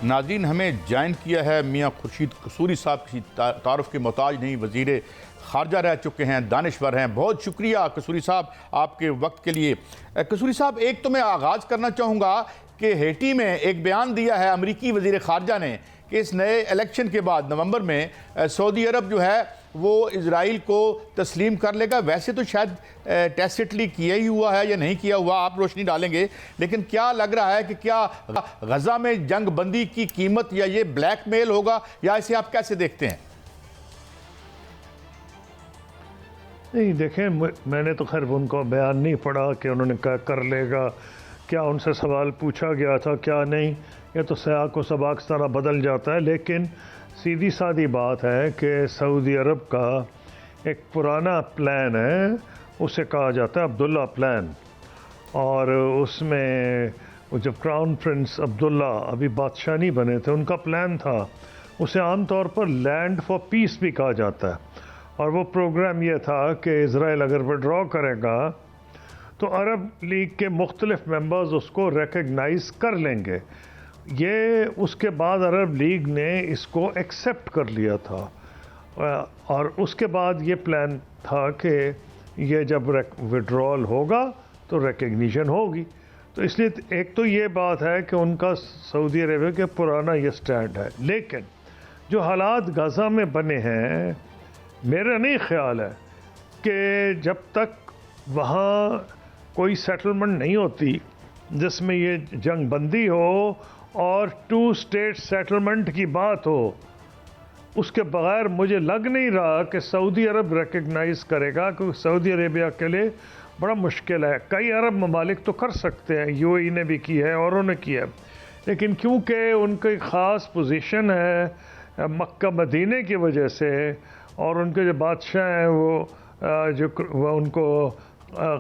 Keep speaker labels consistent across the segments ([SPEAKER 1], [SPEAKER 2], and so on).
[SPEAKER 1] ناظرین ہمیں جوائن کیا ہے میاں خورشید قصوری صاحب، کسی تعارف کے محتاج نہیں، وزیر خارجہ رہ چکے ہیں، دانشور ہیں۔ بہت شکریہ قصوری صاحب آپ کے وقت کے لیے۔ قصوری صاحب، ایک تو میں آغاز کرنا چاہوں گا کہ ہیٹی میں ایک بیان دیا ہے امریکی وزیر خارجہ نے کہ اس نئے الیکشن کے بعد نومبر میں سعودی عرب جو ہے وہ اسرائیل کو تسلیم کر لے گا۔ ویسے تو شاید ٹیسٹلی کیا ہی ہوا ہے یا نہیں کیا ہوا، آپ روشنی ڈالیں گے، لیکن کیا لگ رہا ہے کہ کیا غزہ میں جنگ بندی کی قیمت یا یہ بلیک میل ہوگا، یا اسے آپ کیسے دیکھتے ہیں؟
[SPEAKER 2] نہیں دیکھیں، میں نے تو خیر ان کو بیان نہیں پڑھا کہ انہوں نے کیا کر لے گا، کیا ان سے سوال پوچھا گیا تھا کیا نہیں، یہ تو سیاق و سباق اس طرح بدل جاتا ہے۔ لیکن سیدھی سادی بات ہے کہ سعودی عرب کا ایک پرانا پلان ہے، اسے کہا جاتا ہے عبداللہ پلان، اور اس میں جب کراؤن پرنس عبداللہ ابھی بادشاہ نہیں بنے تھے، ان کا پلان تھا، اسے عام طور پر لینڈ فار پیس بھی کہا جاتا ہے، اور وہ پروگرام یہ تھا کہ اسرائیل اگر وڈرا کرے گا تو عرب لیگ کے مختلف ممبرز اس کو ریکگنائز کر لیں گے۔ یہ اس کے بعد عرب لیگ نے اس کو ایکسیپٹ کر لیا تھا، اور اس کے بعد یہ پلان تھا کہ یہ جب وڈرال ہوگا تو ریکگنیشن ہوگی۔ تو اس لیے ایک تو یہ بات ہے کہ ان کا سعودی عربیہ کے پرانا یہ سٹینڈ ہے، لیکن جو حالات غزہ میں بنے ہیں، میرا نہیں خیال ہے کہ جب تک وہاں کوئی سیٹلمنٹ نہیں ہوتی جس میں یہ جنگ بندی ہو اور 2 اسٹیٹ سیٹلمنٹ کی بات ہو، اس کے بغیر مجھے لگ نہیں رہا کہ سعودی عرب ریکگنائز کرے گا، کیونکہ سعودی عربیہ کے لیے بڑا مشکل ہے۔ کئی عرب ممالک تو کر سکتے ہیں، یو اے ای نے بھی کی ہے، اوروں نے کی ہے، لیکن کیونکہ ان کی خاص پوزیشن ہے مکہ مدینے کی وجہ سے، اور ان کے جو بادشاہ ہیں وہ ان کو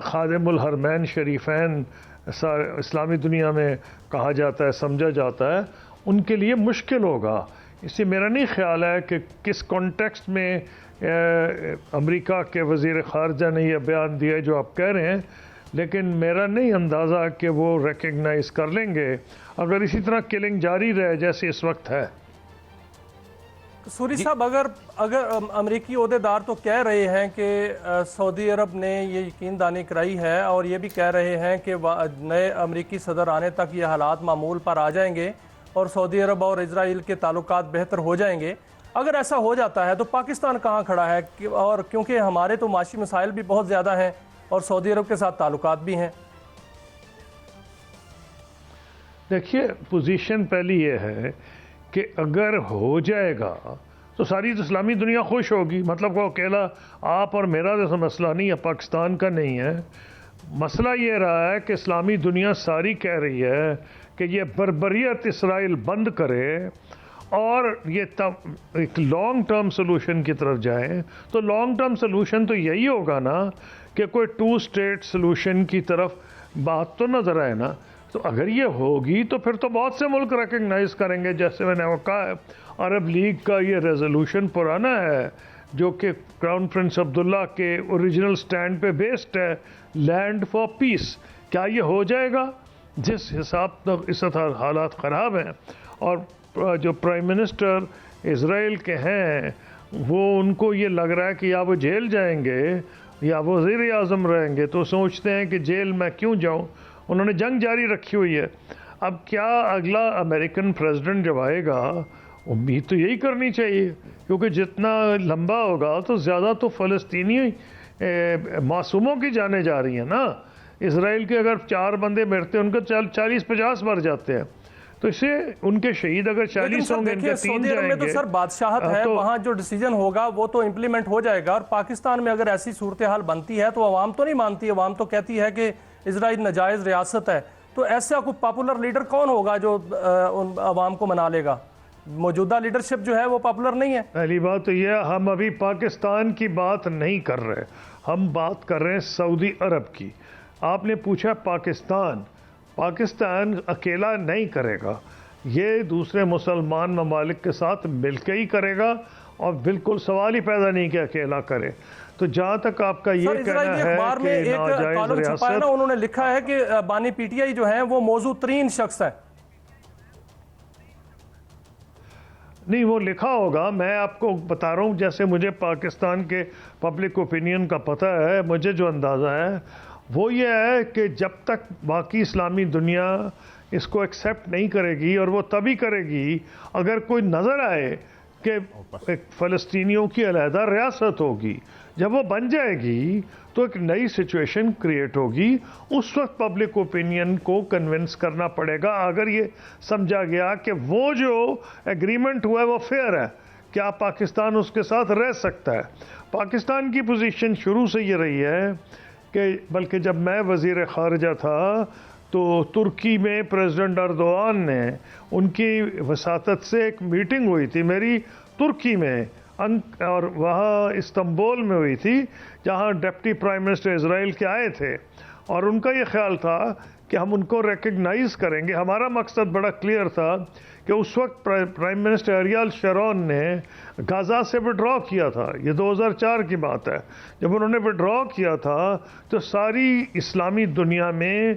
[SPEAKER 2] خادم الحرمین شریفین اسلامی دنیا میں کہا جاتا ہے، سمجھا جاتا ہے، ان کے لیے مشکل ہوگا۔ اس سے میرا نہیں خیال ہے کہ کس کانٹیکسٹ میں امریکہ کے وزیر خارجہ نے یہ بیان دیا ہے جو آپ کہہ رہے ہیں، لیکن میرا نہیں اندازہ کہ وہ ریکگنائز کر لیں گے اگر اسی طرح کلنگ جاری رہے جیسے اس وقت ہے۔
[SPEAKER 3] قصوری صاحب، اگر امریکی عہدیدار تو کہہ رہے ہیں کہ سعودی عرب نے یہ یقین دہانی کرائی ہے، اور یہ بھی کہہ رہے ہیں کہ نئے امریکی صدر آنے تک یہ حالات معمول پر آ جائیں گے اور سعودی عرب اور اسرائیل کے تعلقات بہتر ہو جائیں گے، اگر ایسا ہو جاتا ہے تو پاکستان کہاں کھڑا ہے؟ اور کیونکہ ہمارے تو معاشی مسائل بھی بہت زیادہ ہیں اور سعودی عرب کے ساتھ تعلقات بھی ہیں۔
[SPEAKER 2] دیکھیے، پوزیشن پہلی یہ ہے کہ اگر ہو جائے گا تو ساری تو اسلامی دنیا خوش ہوگی، مطلب وہ اکیلا آپ اور میرا جیسا مسئلہ نہیں ہے، پاکستان کا نہیں ہے۔ مسئلہ یہ رہا ہے کہ اسلامی دنیا ساری کہہ رہی ہے کہ یہ بربریت اسرائیل بند کرے اور یہ ایک لانگ ٹرم سلوشن کی طرف جائیں، تو لانگ ٹرم سلوشن تو یہی ہوگا نا کہ کوئی 2 اسٹیٹ سلوشن کی طرف بات تو نظر آئے نا۔ تو اگر یہ ہوگی تو پھر تو بہت سے ملک ریکگنائز کریں گے، جیسے میں نے کہا ہے عرب لیگ کا یہ ریزولوشن پرانا ہے جو کہ کراؤن پرنس عبداللہ کے اوریجنل سٹینڈ پہ بیسڈ ہے، لینڈ فار پیس۔ کیا یہ ہو جائے گا؟ جس حساب تک اس طرح حالات خراب ہیں، اور جو پرائم منسٹر اسرائیل کے ہیں وہ ان کو یہ لگ رہا ہے کہ یا وہ جیل جائیں گے یا وزیر اعظم رہیں گے، تو سوچتے ہیں کہ جیل میں کیوں جاؤں، انہوں نے جنگ جاری رکھی ہوئی ہے۔ اب کیا اگلا امریکن پریزیڈنٹ جب آئے گا، امید تو یہی کرنی چاہیے، کیونکہ جتنا لمبا ہوگا تو زیادہ تو فلسطینی معصوموں کی جانیں جا رہی ہیں نا۔ اسرائیل کے اگر 4 بندے مرتے ہیں، ان کا 40-50 مر جاتے ہیں، تو اسے ان کے شہید اگر 40 ہوں گے، ان کے 3
[SPEAKER 3] سعودی عرب
[SPEAKER 2] جائیں
[SPEAKER 3] میں
[SPEAKER 2] گے۔
[SPEAKER 3] تو سر بادشاہت ہے، وہاں جو ڈیسیجن ہوگا وہ تو امپلیمنٹ ہو جائے گا، اور پاکستان میں اگر ایسی صورتحال بنتی ہے تو عوام تو نہیں مانتی، عوام تو کہتی ہے کہ اسرائیل ناجائز ریاست ہے، تو ایسا کوئی پاپولر لیڈر کون ہوگا جو ان عوام کو منا لے گا؟ موجودہ لیڈرشپ جو ہے وہ پاپولر نہیں ہے۔
[SPEAKER 2] پہلی بات تو یہ، ہم ابھی پاکستان کی بات نہیں کر رہے، ہم بات کر رہے ہیں سعودی عرب کی۔ آپ نے پوچھا پاکستان اکیلا نہیں کرے گا، یہ دوسرے مسلمان ممالک کے ساتھ مل کے ہی کرے گا، اور بالکل سوال ہی پیدا نہیں کہ اکیلا کرے۔ تو جہاں تک آپ کا یہ کہنا ہے
[SPEAKER 3] اخبار میں
[SPEAKER 2] کہ
[SPEAKER 3] ایک
[SPEAKER 2] ناجائز
[SPEAKER 3] کالم چھپایا نا، انہوں نے لکھا ہے کہ بانی پی ٹی آئی جو ہیں وہ موضوع ترین شخص ہیں۔
[SPEAKER 2] نہیں وہ لکھا ہوگا، میں آپ کو بتا رہا ہوں جیسے مجھے پاکستان کے پبلک اوپینین کا پتہ ہے، مجھے جو اندازہ ہے وہ یہ ہے کہ جب تک باقی اسلامی دنیا اس کو ایکسیپٹ نہیں کرے گی، اور وہ تبھی کرے گی اگر کوئی نظر آئے کہ فلسطینیوں کی علیحدہ ریاست ہوگی، جب وہ بن جائے گی تو ایک نئی سچویشن کریٹ ہوگی، اس وقت پبلک اوپینین کو کنونس کرنا پڑے گا اگر یہ سمجھا گیا کہ وہ جو ایگریمنٹ ہوا ہے وہ فیئر ہے، کیا پاکستان اس کے ساتھ رہ سکتا ہے۔ پاکستان کی پوزیشن شروع سے یہ رہی ہے کہ بلکہ جب میں وزیر خارجہ تھا تو ترکی میں پریزیڈنٹ اردوغان نے ان کی وساطت سے ایک میٹنگ ہوئی تھی میری ترکی میں، اور وہاں استنبول میں ہوئی تھی، جہاں ڈپٹی پرائم منسٹر اسرائیل کے آئے تھے، اور ان کا یہ خیال تھا کہ ہم ان کو ریکگنائز کریں گے۔ ہمارا مقصد بڑا کلیئر تھا کہ اس وقت پرائم منسٹر ایریل شرون نے غزہ سے وڈرا کیا تھا، یہ 2004 کی بات ہے۔ جب انہوں نے وڈرا کیا تھا تو ساری اسلامی دنیا میں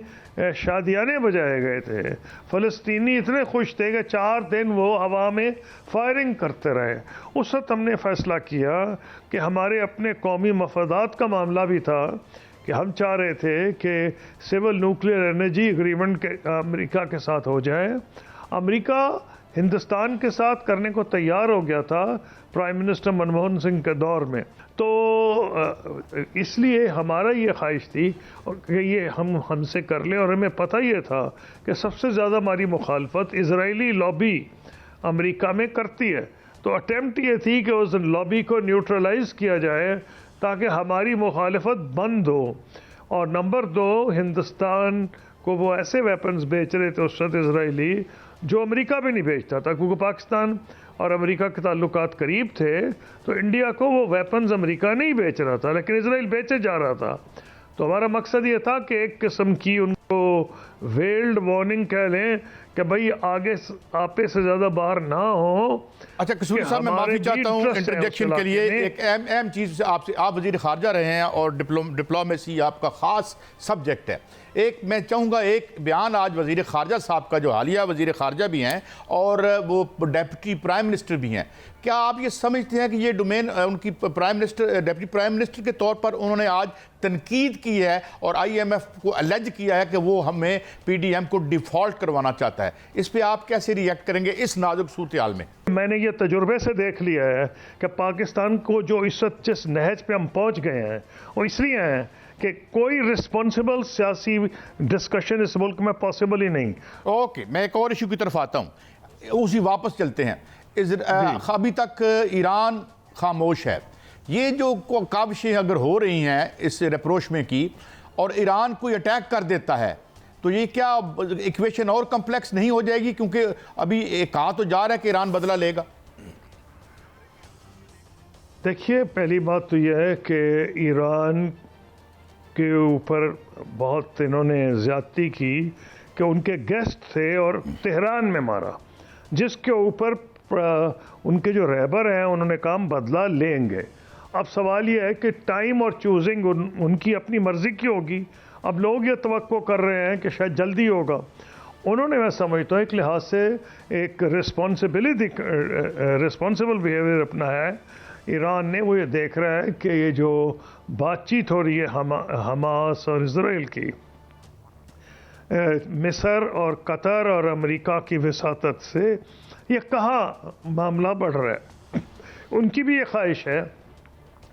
[SPEAKER 2] شادیانے بجائے گئے تھے، فلسطینی اتنے خوش تھے کہ 4 دن وہ ہوا میں فائرنگ کرتے رہے۔ اس وقت ہم نے فیصلہ کیا کہ ہمارے اپنے قومی مفادات کا معاملہ بھی تھا کہ ہم چاہ رہے تھے کہ سول نیوکلیئر انرجی ایگریمنٹ امریکہ کے ساتھ ہو جائے۔ امریکہ ہندوستان کے ساتھ کرنے کو تیار ہو گیا تھا پرائم منسٹر منموہن سنگھ کے دور میں، تو اس لیے ہمارا یہ خواہش تھی کہ یہ ہم سے کر لیں، اور ہمیں پتہ یہ تھا کہ سب سے زیادہ ہماری مخالفت اسرائیلی لابی امریکہ میں کرتی ہے، تو اٹیمپٹ یہ تھی کہ اس لابی کو نیوٹرلائز کیا جائے تاکہ ہماری مخالفت بند ہو۔ اور نمبر 2، ہندوستان کو وہ ایسے ویپنز بیچ رہے تھے اس وقت اسرائیلی جو امریکہ بھی نہیں بیچتا تھا، کیونکہ پاکستان اور امریکہ کے تعلقات قریب تھے، تو انڈیا کو وہ ویپنز امریکہ نہیں بیچ رہا تھا لیکن اسرائیل بیچے جا رہا تھا۔ تو ہمارا مقصد یہ تھا کہ ایک قسم کی ان کو ویلڈ وارننگ کہہ لیں کہ بھئی آگے آپے سے زیادہ باہر نہ ہو۔
[SPEAKER 1] اچھا قصوری صاحب، میں معافی چاہتا ہوں انٹرجیکشن کے لیے، ایک اہم چیز آپ سے، آپ وزیر خارجہ رہے ہیں اور ڈپلومیسی آپ کا خاص سبجیکٹ ہے۔ میں چاہوں گا ایک بیان آج وزیر خارجہ صاحب کا، جو حالیہ وزیر خارجہ بھی ہیں اور وہ ڈیپٹی پرائم منسٹر بھی ہیں، کیا آپ یہ سمجھتے ہیں کہ یہ ڈومین ان کی ڈیپٹی پرائم منسٹر کے طور پر انہوں نے آج تنقید کی ہے اور آئی ایم ایف کو الیج کیا ہے کہ وہ ہمیں پی ڈی ایم کو ڈیفالٹ کروانا چاہتا ہے، اس پہ آپ کیسے ریئیکٹ کریں گے اس نازک صورتحال میں؟
[SPEAKER 2] میں نے یہ تجربے سے دیکھ لیا ہے کہ پاکستان کو جو اس وقت جس نہج پہ ہم پہنچ گئے ہیں وہ اس لیے ہیں کہ کوئی رسپانسبل سیاسی ڈسکشن اس ملک میں پاسبل ہی نہیں۔
[SPEAKER 1] اوکے، میں ایک اور ایشو کی طرف آتا ہوں، اسی واپس چلتے ہیں۔ ابھی تک ایران خاموش ہے، یہ جو کاوشیں اگر ہو رہی ہیں اس ریپروچ میں کی، اور ایران کوئی اٹیک کر دیتا ہے تو یہ کیا ایکویشن اور کمپلیکس نہیں ہو جائے گی؟ کیونکہ ابھی کہا تو جا رہا ہے کہ ایران بدلہ لے گا۔
[SPEAKER 2] دیکھیے، پہلی بات تو یہ ہے کہ ایران کے اوپر بہت انہوں نے زیادتی کی کہ ان کے گیسٹ تھے اور تہران میں مارا، جس کے اوپر ان کے جو رہبر ہیں انہوں نے کہا ہم بدلہ لیں گے۔ اب سوال یہ ہے کہ ٹائم اور چوزنگ ان کی اپنی مرضی کی ہوگی۔ اب لوگ یہ توقع کر رہے ہیں کہ شاید جلدی ہوگا۔ انہوں نے، میں سمجھتا ہوں، ایک لحاظ سے ایک ریسپانسبل بیہیویئر اپنایا ہے ایران نے۔ وہ یہ دیکھ رہا ہے کہ یہ جو بات چیت ہو رہی ہے حماس اور اسرائیل کی، مصر اور قطر اور امریکہ کی وساطت سے، یہ کہاں معاملہ بڑھ رہا ہے۔ ان کی بھی یہ خواہش ہے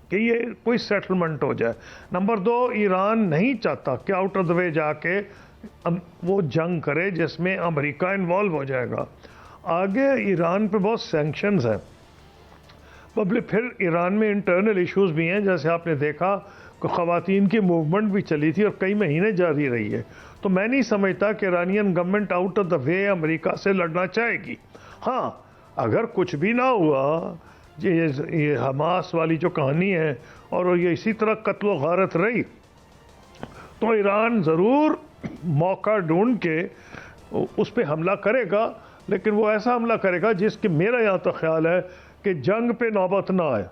[SPEAKER 2] کہ یہ کوئی سیٹلمنٹ ہو جائے۔ نمبر 2، ایران نہیں چاہتا کہ آؤٹ آف دا وے جا کے وہ جنگ کرے جس میں امریکہ انوالو ہو جائے گا۔ آگے ایران پہ بہت سینکشنز ہیں، پھر ایران میں انٹرنل ایشوز بھی ہیں، جیسے آپ نے دیکھا کہ خواتین کی موومنٹ بھی چلی تھی اور کئی مہینے جاری رہی ہے۔ تو میں نہیں سمجھتا کہ Iranian government out of the way امریکہ سے لڑنا چاہے گی۔ ہاں، اگر کچھ بھی نہ ہوا، یہ حماس والی جو کہانی ہے اور یہ اسی طرح قتل و غارت رہی، تو ایران ضرور موقع ڈھونڈ کے اس پہ حملہ کرے گا، لیکن وہ ایسا حملہ کرے گا جس کہ میرا یہاں تو خیال ہے کہ جنگ پہ نوبت نہ آئے،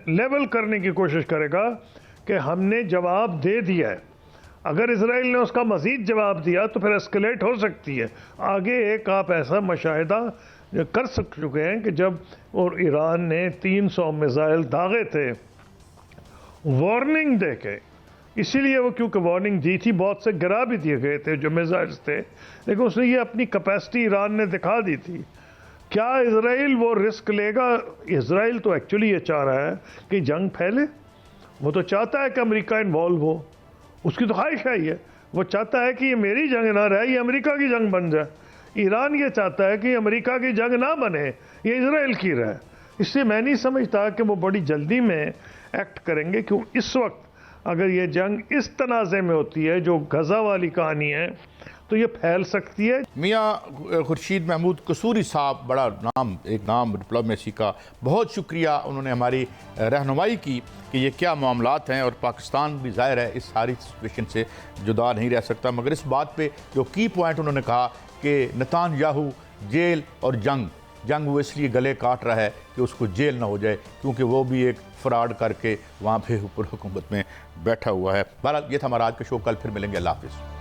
[SPEAKER 2] لیول کرنے کی کوشش کرے گا کہ ہم نے جواب دے دیا ہے، اگر اسرائیل نے اس کا مزید جواب دیا تو پھر اسکلیٹ ہو سکتی ہے آگے۔ ایک آپ ایسا مشاہدہ کر چکے ہیں کہ جب اور ایران نے 300 میزائل داغے تھے وارننگ دے کے، اسی لیے وہ کیونکہ وارننگ دی تھی بہت سے گرا بھی دیے گئے تھے جو میزائلز تھے، لیکن اس نے یہ اپنی کیپیسٹی ایران نے دکھا دی تھی۔ کیا اسرائیل وہ رسک لے گا؟ اسرائیل تو ایکچولی یہ چاہ رہا ہے کہ جنگ پھیلے، وہ تو چاہتا ہے کہ امریکہ انوالو ہو، اس کی تو خواہش ہے یہ، وہ چاہتا ہے کہ یہ میری جنگ نہ رہے، یہ امریکہ کی جنگ بن جائے۔ ایران یہ چاہتا ہے کہ امریکہ کی جنگ نہ بنے، یہ اسرائیل کی رہے۔ اس سے میں نہیں سمجھتا کہ وہ بڑی جلدی میں ایکٹ کریں گے، کیوں اس وقت اگر یہ جنگ اس تنازع میں ہوتی ہے جو غزہ والی کہانی ہے تو یہ پھیل سکتی ہے۔
[SPEAKER 1] میاں خورشید محمود قصوری صاحب، بڑا نام، ایک نام ڈپلومیسی کا، بہت شکریہ، انہوں نے ہماری رہنمائی کی کہ یہ کیا معاملات ہیں، اور پاکستان بھی ظاہر ہے اس ساری سچویشن سے جدا نہیں رہ سکتا، مگر اس بات پہ جو کی پوائنٹ انہوں نے کہا کہ نتان یاہو جیل اور جنگ وہ اس لیے گلے کاٹ رہا ہے کہ اس کو جیل نہ ہو جائے، کیونکہ وہ بھی ایک فراڈ کر کے وہاں پہ اوپر حکومت میں بیٹھا ہوا ہے۔ بہرحال یہ تھا ہمارا آج کا شو، کل پھر ملیں گے، اللہ حافظ۔